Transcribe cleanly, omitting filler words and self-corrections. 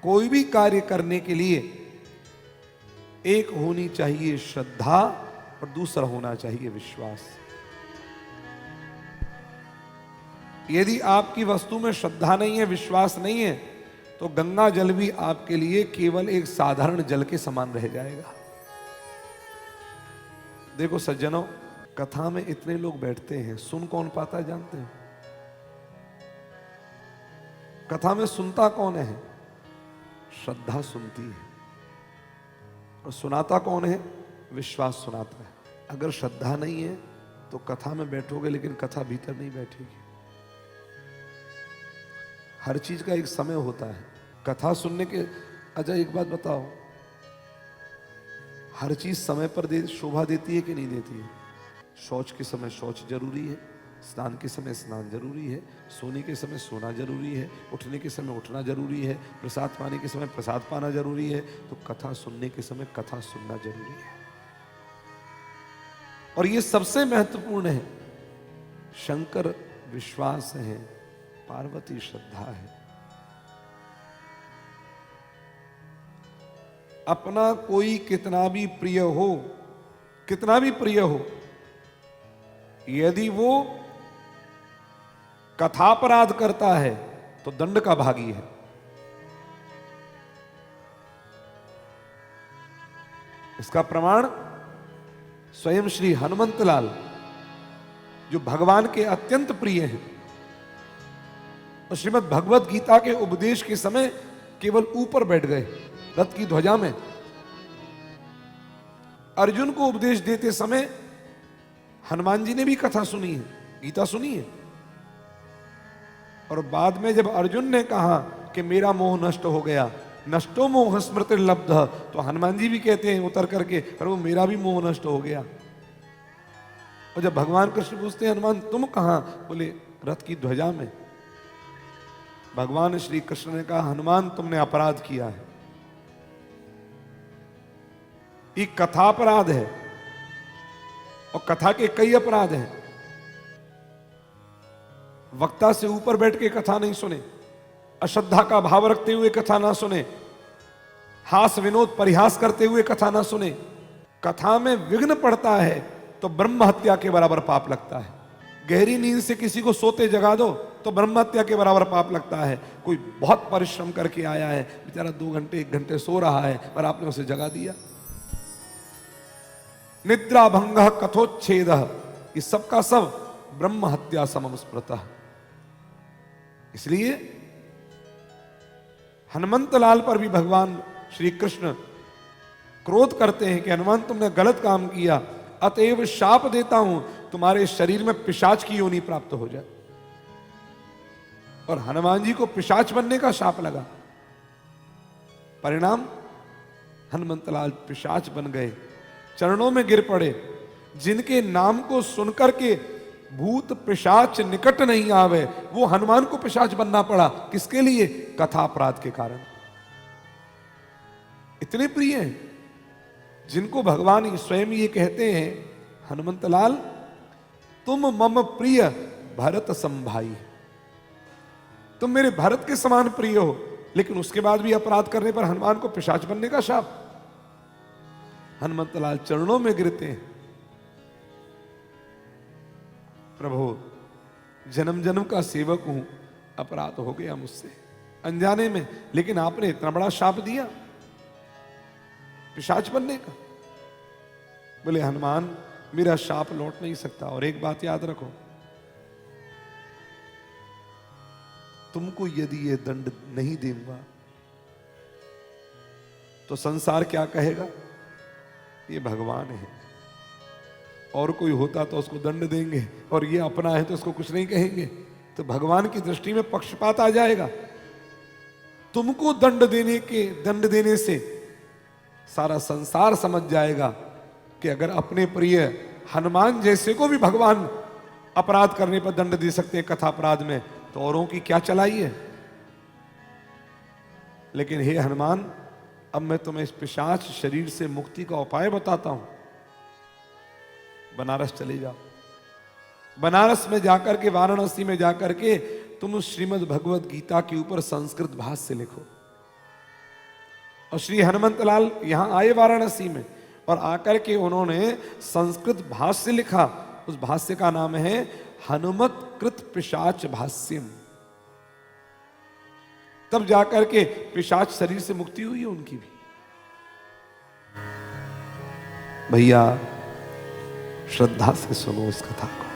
कोई भी कार्य करने के लिए एक होनी चाहिए श्रद्धा और दूसरा होना चाहिए विश्वास। यदि आपकी वस्तु में श्रद्धा नहीं है, विश्वास नहीं है, तो गंगा जल भी आपके लिए केवल एक साधारण जल के समान रह जाएगा। देखो सज्जनों, कथा में इतने लोग बैठते हैं, सुन कौन पाता है जानते हैं? कथा में सुनता कौन है? श्रद्धा सुनती है। और सुनाता कौन है? विश्वास सुनाता है। अगर श्रद्धा नहीं है तो कथा में बैठोगे लेकिन कथा भीतर नहीं बैठेगी। हर चीज का एक समय होता है। कथा सुनने के, अच्छा एक बात बताओ, हर चीज समय पर शोभा देती है कि नहीं देती है? शौच के समय शौच जरूरी है, स्नान के समय स्नान जरूरी है, सोने के समय सोना जरूरी है, उठने के समय उठना जरूरी है, प्रसाद पाने के समय प्रसाद पाना जरूरी है। तो कथा सुनने के समय कथा सुनना जरूरी है। और ये सबसे महत्वपूर्ण है। शंकर विश्वास है, पार्वती श्रद्धा है। अपना कोई कितना भी प्रिय हो, कितना भी प्रिय हो, यदि वो कथापराध करता है तो दंड का भागी है। इसका प्रमाण स्वयं श्री हनुमंतलाल, जो भगवान के अत्यंत प्रिय हैं और श्रीमद् भगवत गीता के उपदेश के समय केवल ऊपर बैठ गए रथ की ध्वजा में। अर्जुन को उपदेश देते समय हनुमान जी ने भी कथा सुनी है, गीता सुनी है। और बाद में जब अर्जुन ने कहा कि मेरा मोह नष्ट हो गया, नष्टो मोह स्मृति लब्ध, तो हनुमान जी भी कहते हैं उतर करके, प्रभु मेरा भी मोह नष्ट हो गया। और जब भगवान कृष्ण पूछते हैं हनुमान तुम कहां? बोले रथ की ध्वजा में। भगवान श्री कृष्ण ने कहा हनुमान तुमने अपराध किया है, ये कथापराध है। और कथा के कई अपराध हैं। वक्ता से ऊपर बैठ के कथा नहीं सुने, अश्रद्धा का भाव रखते हुए कथा ना सुने, हास विनोद परिहास करते हुए कथा ना सुने। कथा में विघ्न पड़ता है तो ब्रह्म हत्या के बराबर पाप लगता है। गहरी नींद से किसी को सोते जगा दो तो ब्रह्म हत्या के बराबर पाप लगता है। कोई बहुत परिश्रम करके आया है, बेचारा 2 घंटे 1 घंटे सो रहा है, पर आपने उसे जगा दिया। निद्रा भंग कथोच्छेद, ये सबका सब ब्रह्म हत्या समम स्मृतः। इसलिए हनुमंतलाल पर भी भगवान श्री कृष्ण क्रोध करते हैं कि हनुमान तुमने गलत काम किया, अतएव शाप देता हूं तुम्हारे शरीर में पिशाच की योनि प्राप्त हो जाए। और हनुमान जी को पिशाच बनने का शाप लगा। परिणाम हनुमंतलाल पिशाच बन गए, चरणों में गिर पड़े। जिनके नाम को सुनकर के भूत पिशाच निकट नहीं आवे, वो हनुमान को पिशाच बनना पड़ा। किसके लिए? कथा अपराध के कारण। इतने प्रिय हैं जिनको भगवान स्वयं ये कहते हैं हनुमंतलाल तुम मम प्रिय भरत समभाई, तुम मेरे भरत के समान प्रिय हो, लेकिन उसके बाद भी अपराध करने पर हनुमान को पिशाच बनने का शाप। हनुमंतलाल चरणों में गिरते हैं, प्रभु जन्म जन्म का सेवक हूं, अपराध हो गया मुझसे अनजाने में, लेकिन आपने इतना बड़ा शाप दिया पिशाच बनने का। बोले हनुमान मेरा शाप लौट नहीं सकता। और एक बात याद रखो, तुमको यदि ये दंड नहीं दूंगा तो संसार क्या कहेगा? ये भगवान है, और कोई होता तो उसको दंड देंगे, और ये अपना है तो उसको कुछ नहीं कहेंगे। तो भगवान की दृष्टि में पक्षपात आ जाएगा। तुमको दंड देने से सारा संसार समझ जाएगा कि अगर अपने प्रिय हनुमान जैसे को भी भगवान अपराध करने पर दंड दे सकते हैं कथा अपराध में, तो औरों की क्या चलाई है। लेकिन हे हनुमान, अब मैं तुम्हें इस पिशाच शरीर से मुक्ति का उपाय बताता हूं। बनारस चले जाओ, बनारस में जाकर के, वाराणसी में जाकर के तुम श्रीमद् भगवत गीता के ऊपर संस्कृत भाष्य लिखो। और श्री हनुमंतलाल यहाँ आए वाराणसी में, और आकर के उन्होंने संस्कृत भाष्य लिखा। उस भाष्य का नाम है हनुमत कृत पिशाच भाष्यम। तब जाकर के पिशाच शरीर से मुक्ति हुई है उनकी भी। भैया श्रद्धा से सुनो इस कथा को।